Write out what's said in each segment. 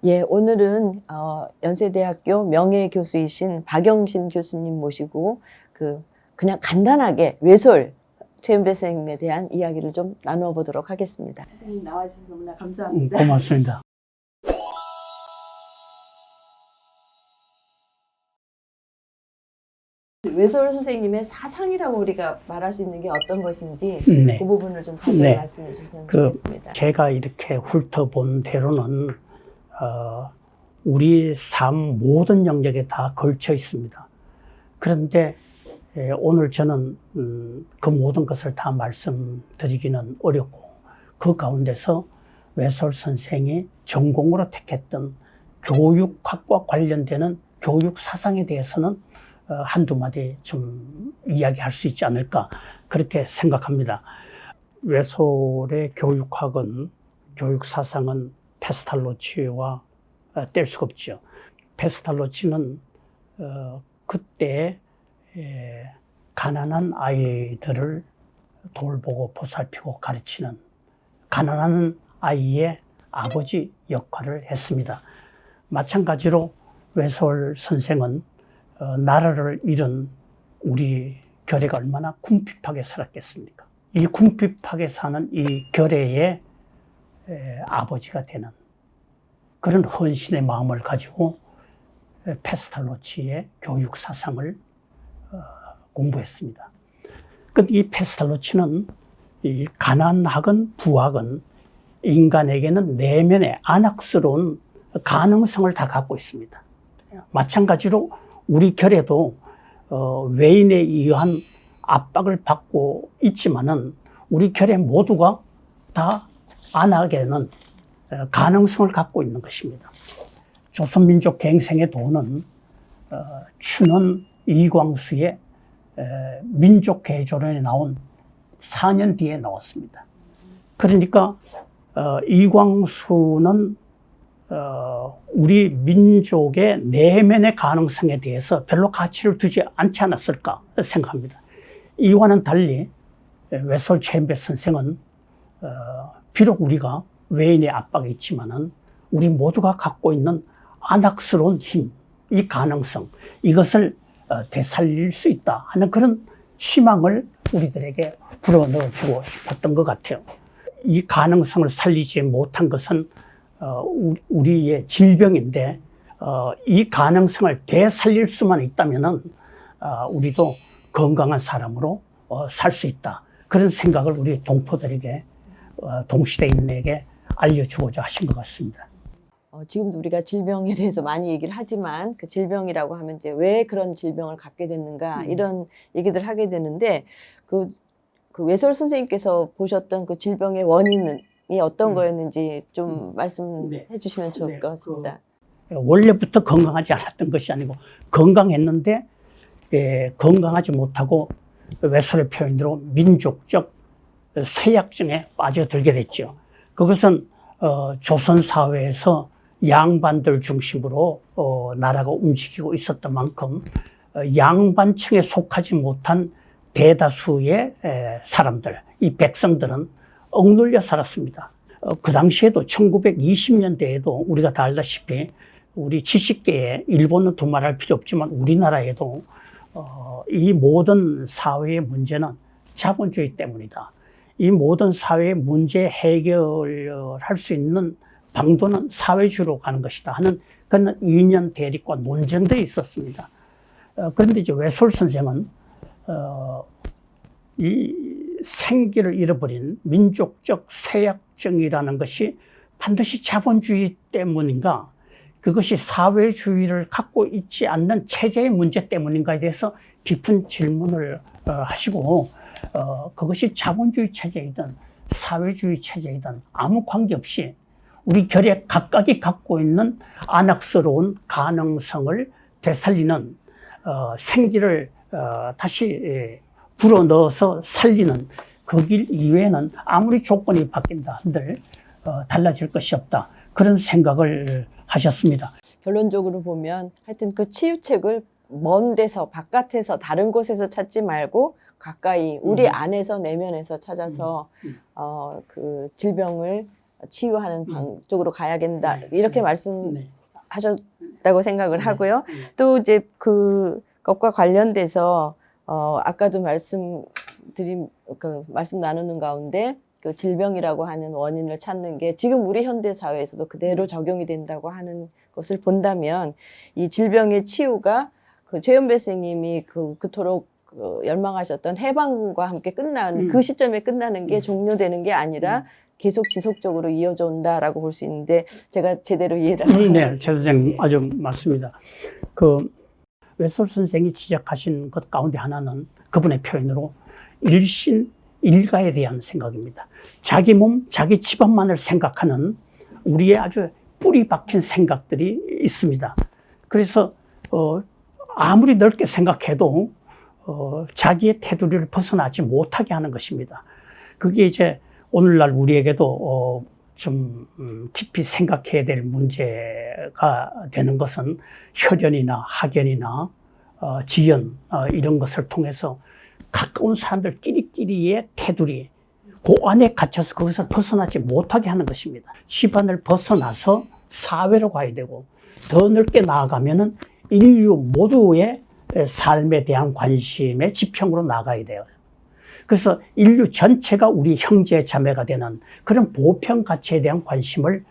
예, 오늘은 연세대학교 명예교수이신 박영신 교수님 모시고 그냥 간단하게 외솔 최은배 선생님에 대한 이야기를 좀 나누어 보도록 하겠습니다. 선생님 나와주셔서 너무나 감사합니다. 고맙습니다. 외솔 선생님의 사상이라고 우리가 말할 수 있는 게 어떤 것인지 네. 그 부분을 좀 자세히 네. 말씀해 주시면 좋겠습니다. 제가 이렇게 훑어본 대로는 우리 삶 모든 영역에 다 걸쳐 있습니다. 그런데 오늘 저는 그 모든 것을 다 말씀드리기는 어렵고, 그 가운데서 외솔 선생이 전공으로 택했던 교육학과 관련되는 교육 사상에 대해서는 한두 마디 좀 이야기할 수 있지 않을까, 그렇게 생각합니다. 외솔의 교육학은, 교육 사상은 페스탈로치와 뗄 수가 없죠. 페스탈로치는 그때 가난한 아이들을 돌보고 보살피고 가르치는 가난한 아이의 아버지 역할을 했습니다. 마찬가지로 외솔 선생은 나라를 잃은 우리 결의가 얼마나 궁핍하게 살았겠습니까? 이 궁핍하게 사는 이 결의의 아버지가 되는 그런 헌신의 마음을 가지고 페스탈로치의 교육 사상을 공부했습니다. 이 페스탈로치는 이 가난하건 부하건 인간에게는 내면의 안악스러운 가능성을 다 갖고 있습니다. 마찬가지로 우리 결에도 외인에 의한 압박을 받고 있지만은 우리 결에 모두가 다 안악에는 가능성을 갖고 있는 것입니다. 조선민족갱생의 도는 춘원 이광수의 민족개조론에 나온 4년 뒤에 나왔습니다. 그러니까 이광수는 우리 민족의 내면의 가능성에 대해서 별로 가치를 두지 않지 않았을까 생각합니다. 이와는 달리 외솔 최은배 선생은 비록 우리가 외인의 압박이 있지만은 우리 모두가 갖고 있는 안악스러운 힘, 이 가능성, 이것을 되살릴 수 있다 하는 그런 희망을 우리들에게 불어넣어주고 싶었던 것 같아요. 이 가능성을 살리지 못한 것은 우리의 질병인데, 이 가능성을 되살릴 수만 있다면은 우리도 건강한 사람으로 살 수 있다. 그런 생각을 우리 동포들에게, 동시대인에게 알려주고자 하신 것 같습니다. 지금도 우리가 질병에 대해서 많이 얘기를 하지만 그 질병이라고 하면 이제 왜 그런 질병을 갖게 됐는가 이런 얘기들 하게 되는데 그 외솔 선생님께서 보셨던 그 질병의 원인이 어떤 거였는지 좀 말씀해 주시면 좋을 것 같습니다. 원래부터 건강하지 않았던 것이 아니고 건강했는데 건강하지 못하고 외솔의 표현대로 민족적 쇠약증에 빠져들게 됐죠. 그것은 조선 사회에서 양반들 중심으로 나라가 움직이고 있었던 만큼 양반층에 속하지 못한 대다수의 사람들, 이 백성들은 억눌려 살았습니다. 그 당시에도 1920년대에도 우리가 다 알다시피 우리 70개의, 일본은 두말할 필요 없지만 우리나라에도 이 모든 사회의 문제는 자본주의 때문이다. 이 모든 사회의 문제 해결할 수 있는 방도는 사회주의로 가는 것이다 하는 그런 이념 대립과 논쟁들이 있었습니다. 그런데 이제 외솔 선생은 이 생기를 잃어버린 민족적 쇠약증이라는 것이 반드시 자본주의 때문인가, 그것이 사회주의를 갖고 있지 않는 체제의 문제 때문인가에 대해서 깊은 질문을 하시고, 그것이 자본주의 체제이든 사회주의 체제이든 아무 관계없이 우리 결에 각각이 갖고 있는 안악스러운 가능성을 되살리는 생기를 다시 불어넣어서 살리는 그 길 이외에는 아무리 조건이 바뀐다 한들 달라질 것이 없다, 그런 생각을 하셨습니다. 결론적으로 보면 하여튼 그 치유책을 먼 데서 바깥에서 다른 곳에서 찾지 말고 가까이 우리 안에서 내면에서 찾아서 그 질병을 치유하는 방 쪽으로 가야 된다. 이렇게 네. 말씀하셨다고 생각을 하고요. 또 이제 그것과 관련돼서 아까도 말씀 나누는 가운데 그 질병이라고 하는 원인을 찾는 게 지금 우리 현대 사회에서도 그대로 적용이 된다고 하는 것을 본다면 이 질병의 치유가 그 최연배 선생님이 그토록 열망하셨던 해방과 함께 끝난 그 시점에 끝나는 게 종료되는 게 아니라 계속 지속적으로 이어져 온다라고 볼 수 있는데 제가 제대로 이해를 네, 최 선생님 아주 맞습니다. 그 웨솔 선생이 지적하신 것 가운데 하나는 그분의 표현으로 일신 일가에 대한 생각입니다. 자기 몸, 자기 집안만을 생각하는 우리의 아주 뿌리 박힌 생각들이 있습니다. 그래서 아무리 넓게 생각해도 자기의 테두리를 벗어나지 못하게 하는 것입니다. 그게 이제 오늘날 우리에게도 좀 깊이 생각해야 될 문제가 되는 것은 혈연이나 학연이나 지연 이런 것을 통해서 가까운 사람들끼리의 테두리 그 안에 갇혀서 거기서 벗어나지 못하게 하는 것입니다. 집안을 벗어나서 사회로 가야 되고 더 넓게 나아가면은 인류 모두의 삶에 대한 관심의 지평으로 나가야 돼요. 그래서 인류 전체가 우리 형제 자매가 되는 그런 보편 가치에 대한 관심을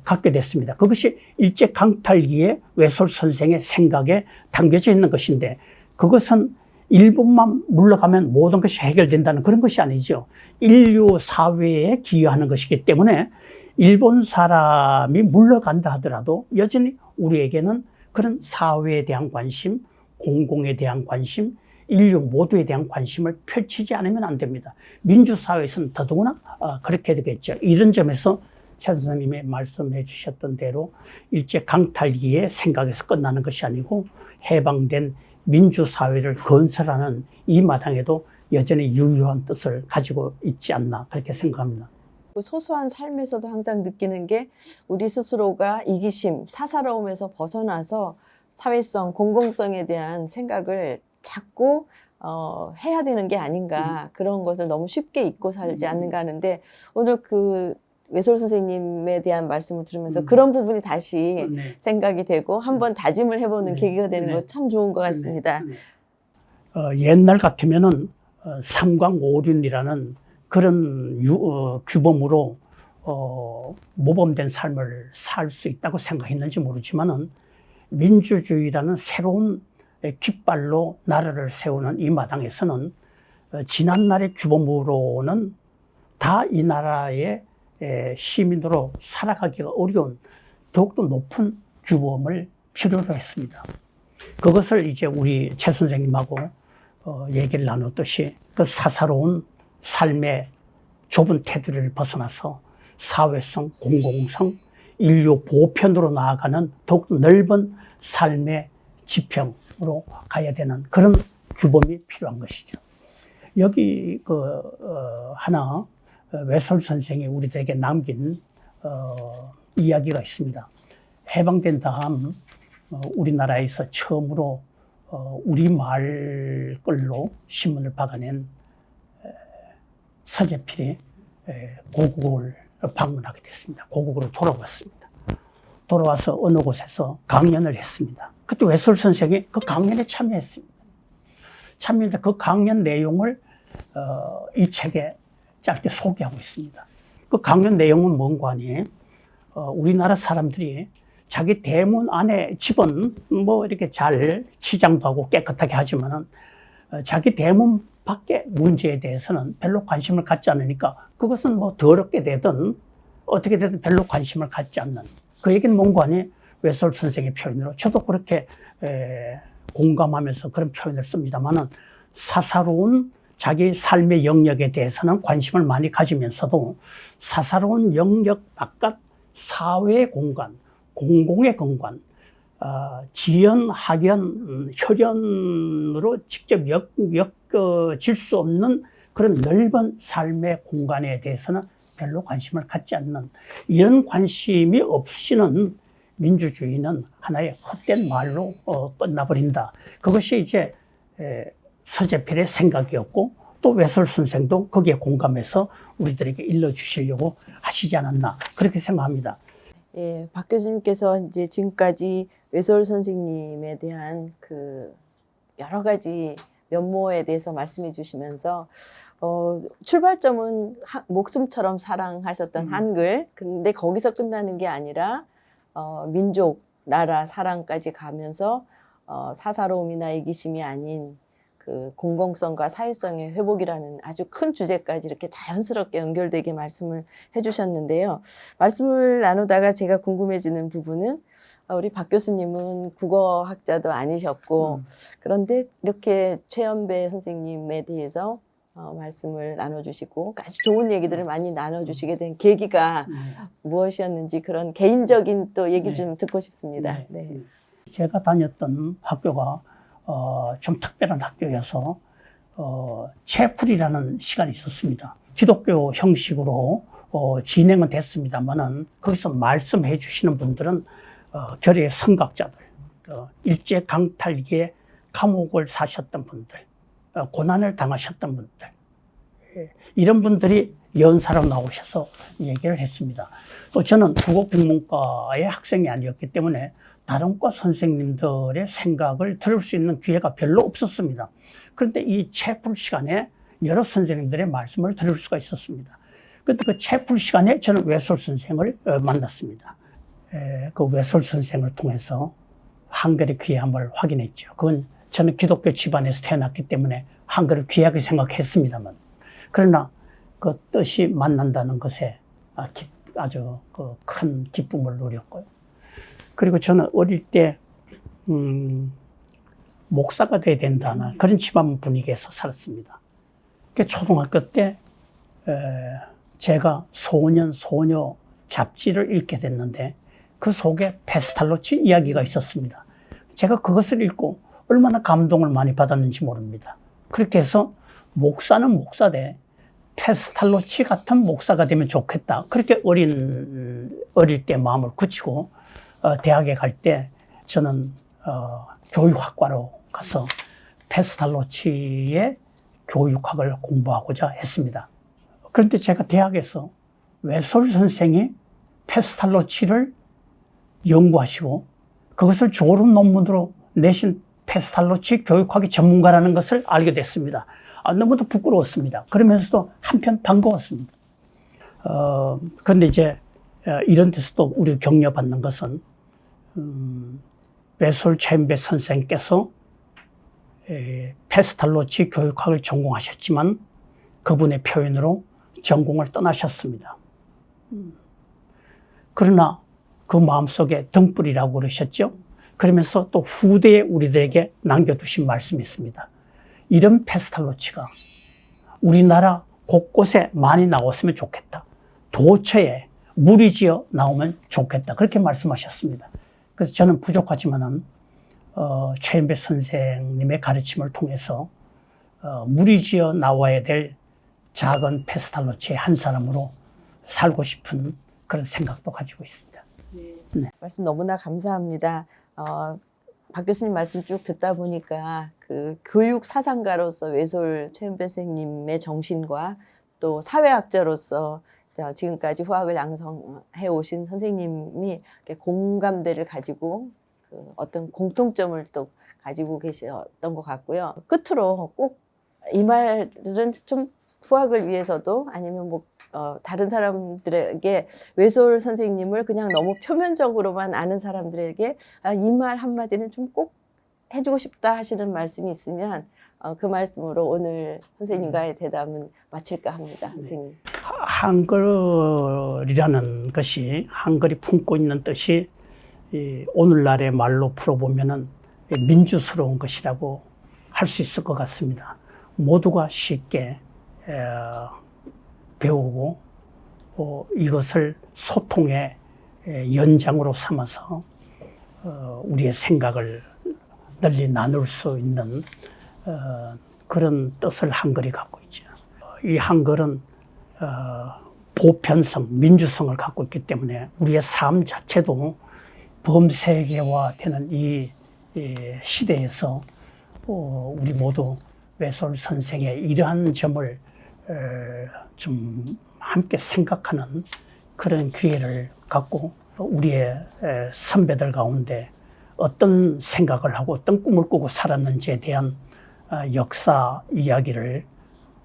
갖게 됐습니다. 그것이 일제 강탈기에 웨솔 선생의 생각에 담겨져 있는 것인데 그것은 일본만 물러가면 모든 것이 해결된다는 그런 것이 아니죠. 인류 사회에 기여하는 것이기 때문에 일본 사람이 물러간다 하더라도 여전히 우리에게는 그런 사회에 대한 관심, 공공에 대한 관심, 인류 모두에 대한 관심을 펼치지 않으면 안 됩니다. 민주사회에서는 더더구나 그렇게 되겠죠. 이런 점에서 최 선생님이 말씀해 주셨던 대로 일제 강탈기의 생각에서 끝나는 것이 아니고 해방된 민주사회를 건설하는 이 마당에도 여전히 유효한 뜻을 가지고 있지 않나 그렇게 생각합니다. 소소한 삶에서도 항상 느끼는 게 우리 스스로가 이기심, 사사로움에서 벗어나서 사회성, 공공성에 대한 생각을 자꾸 해야 되는 게 아닌가 그런 것을 너무 쉽게 잊고 살지 않는가 하는데 오늘 그 웨솔 선생님에 대한 말씀을 들으면서 그런 부분이 다시 생각이 되고 한번 다짐을 해보는 계기가 되는 거 참 좋은 것 같습니다. 옛날 같으면은 삼광오륜이라는 그런 규범으로 모범된 삶을 살 수 있다고 생각했는지 모르지만은 민주주의라는 새로운 깃발로 나라를 세우는 이 마당에서는 지난날의 규범으로는 다 이 나라의 시민으로 살아가기가 어려운 더욱더 높은 규범을 필요로 했습니다. 그것을 이제 우리 최 선생님하고 얘기를 나눴듯이 그 사사로운 삶의 좁은 테두리를 벗어나서 사회성, 공공성, 인류 보편으로 나아가는 더욱 넓은 삶의 지평으로 가야 되는 그런 규범이 필요한 것이죠. 여기 하나 웨솔 선생이 우리들에게 남긴 이야기가 있습니다. 해방된 다음 우리나라에서 처음으로 우리말 글로 신문을 박아낸 서재필이 고국을 방문하게 됐습니다. 고국으로 돌아왔습니다. 돌아와서 어느 곳에서 강연을 했습니다. 그때 웨솔 선생이 그 강연에 참여했습니다. 참여했는데 그 강연 내용을 이 책에 짧게 소개하고 있습니다. 그 강연 내용은 뭔가 하니 우리나라 사람들이 자기 대문 안에 집은 뭐 이렇게 잘 치장도 하고 깨끗하게 하지만은 자기 대문 밖의 문제에 대해서는 별로 관심을 갖지 않으니까 그것은 뭐 더럽게 되든 어떻게 되든 별로 관심을 갖지 않는 그 얘기는 뭔가 하니 웨솔 선생의 표현으로 저도 그렇게 공감하면서 그런 표현을 씁니다만은 사사로운 자기 삶의 영역에 대해서는 관심을 많이 가지면서도 사사로운 영역 바깥 사회의 공간, 공공의 공간, 지연, 학연, 혈연으로 직접 엮어질 수 없는 그런 넓은 삶의 공간에 대해서는 별로 관심을 갖지 않는 이런 관심이 없이는 민주주의는 하나의 헛된 말로 끝나버린다. 그것이 이제 서재필의 생각이었고 또 외설 선생도 거기에 공감해서 우리들에게 일러주시려고 하시지 않았나 그렇게 생각합니다. 예, 박 교수님께서 이제 지금까지 외솔 선생님에 대한 그 여러 가지 면모에 대해서 말씀해 주시면서 출발점은 목숨처럼 사랑하셨던 한글, 근데 거기서 끝나는 게 아니라 민족, 나라 사랑까지 가면서 사사로움이나 이기심이 아닌 그 공공성과 사회성의 회복이라는 아주 큰 주제까지 이렇게 자연스럽게 연결되게 말씀을 해주셨는데요. 말씀을 나누다가 제가 궁금해지는 부분은 우리 박 교수님은 국어학자도 아니셨고 그런데 이렇게 최연배 선생님에 대해서 말씀을 나눠주시고 아주 좋은 얘기들을 많이 나눠주시게 된 계기가 무엇이었는지 그런 개인적인 또 얘기 네. 좀 듣고 싶습니다. 네. 네. 제가 다녔던 학교가 좀 특별한 학교여서 채플이라는 시간이 있었습니다. 기독교 형식으로 진행은 됐습니다만은 거기서 말씀해 주시는 분들은 결의 성각자들, 일제 강탈기에 감옥을 사셨던 분들, 고난을 당하셨던 분들, 이런 분들이 연사로 나오셔서 얘기를 했습니다. 또 저는 국어국문과의 학생이 아니었기 때문에 다른 과 선생님들의 생각을 들을 수 있는 기회가 별로 없었습니다. 그런데 이 채플 시간에 여러 선생님들의 말씀을 들을 수가 있었습니다. 그런데 그 채플 시간에 저는 외솔 선생을 만났습니다. 그 외솔 선생을 통해서 한글의 귀함을 확인했죠. 그건 저는 기독교 집안에서 태어났기 때문에 한글을 귀하게 생각했습니다만, 그러나 그 뜻이 만난다는 것에 아주 큰 기쁨을 누렸고요. 그리고 저는 어릴 때 목사가 돼야 된다는 그런 집안 분위기에서 살았습니다. 초등학교 때 제가 소년, 소녀 잡지를 읽게 됐는데 그 속에 페스탈로치 이야기가 있었습니다. 제가 그것을 읽고 얼마나 감동을 많이 받았는지 모릅니다. 그렇게 해서 목사는 목사되 페스탈로치 같은 목사가 되면 좋겠다. 그렇게 어릴 때 마음을 굳히고 대학에 갈 때 저는 교육학과로 가서 페스탈로치의 교육학을 공부하고자 했습니다. 그런데 제가 대학에서 외솔 선생이 페스탈로치를 연구하시고 그것을 졸업 논문으로 내신 페스탈로치 교육학의 전문가라는 것을 알게 됐습니다. 너무도 부끄러웠습니다. 그러면서도 한편 반가웠습니다. 그런데 이제 이런 데서도 우리 격려받는 것은 외솔 최연배 선생께서 페스탈로치 교육학을 전공하셨지만 그분의 표현으로 전공을 떠나셨습니다. 그러나 그 마음속에 등불이라고 그러셨죠. 그러면서 또 후대에 우리들에게 남겨두신 말씀이 있습니다. 이런 페스탈로치가 우리나라 곳곳에 많이 나왔으면 좋겠다. 도처에 무리지어 나오면 좋겠다. 그렇게 말씀하셨습니다. 그래서 저는 부족하지만은 최연배 선생님의 가르침을 통해서 무리지어 나와야 될 작은 페스탈로치의 한 사람으로 살고 싶은 그런 생각도 가지고 있습니다. 네. 말씀 너무나 감사합니다. 박 교수님 말씀 쭉 듣다 보니까 그 교육 사상가로서 외솔 최연배 선생님의 정신과 또 사회학자로서 지금까지 후학을 양성해 오신 선생님이 공감대를 가지고 그 어떤 공통점을 또 가지고 계셨던 것 같고요. 끝으로 꼭 이 말들은 좀 후학을 위해서도 아니면 뭐 다른 사람들에게 외솔 선생님을 그냥 너무 표면적으로만 아는 사람들에게 이 말 한마디는 좀 꼭 해주고 싶다 하시는 말씀이 있으면 그 말씀으로 오늘 선생님과의 대담은 마칠까 합니다. 선생님. 한글이라는 것이, 한글이 품고 있는 뜻이 오늘날의 말로 풀어보면은 민주스러운 것이라고 할 수 있을 것 같습니다. 모두가 쉽게 배우고 이것을 소통의 연장으로 삼아서 우리의 생각을 널리 나눌 수 있는 그런 뜻을 한글이 갖고 있죠. 이 한글은 보편성, 민주성을 갖고 있기 때문에 우리의 삶 자체도 범세계화되는 이 시대에서 우리 모두 외솔 선생의 이러한 점을 좀 함께 생각하는 그런 기회를 갖고 우리의 선배들 가운데 어떤 생각을 하고 어떤 꿈을 꾸고 살았는지에 대한 역사 이야기를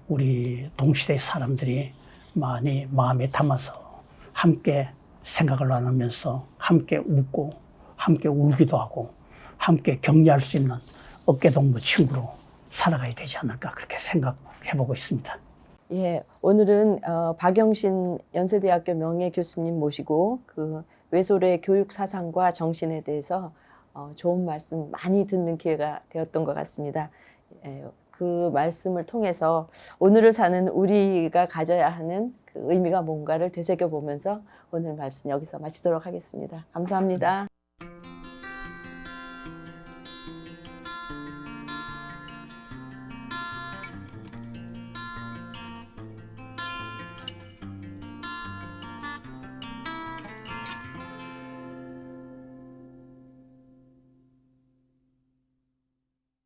우리 동시대 사람들이 많이 마음에 담아서 함께 생각을 나누면서 함께 웃고 함께 울기도 하고 함께 격려할 수 있는 어깨동무 친구로 살아가야 되지 않을까 그렇게 생각해 보고 있습니다. 예, 오늘은 박영신 연세대학교 명예교수님 모시고 그 외솔의 교육 사상과 정신에 대해서 좋은 말씀 많이 듣는 기회가 되었던 것 같습니다. 예, 그 말씀을 통해서 오늘을 사는 우리가 가져야 하는 그 의미가 뭔가를 되새겨 보면서 오늘 말씀 여기서 마치도록 하겠습니다. 감사합니다.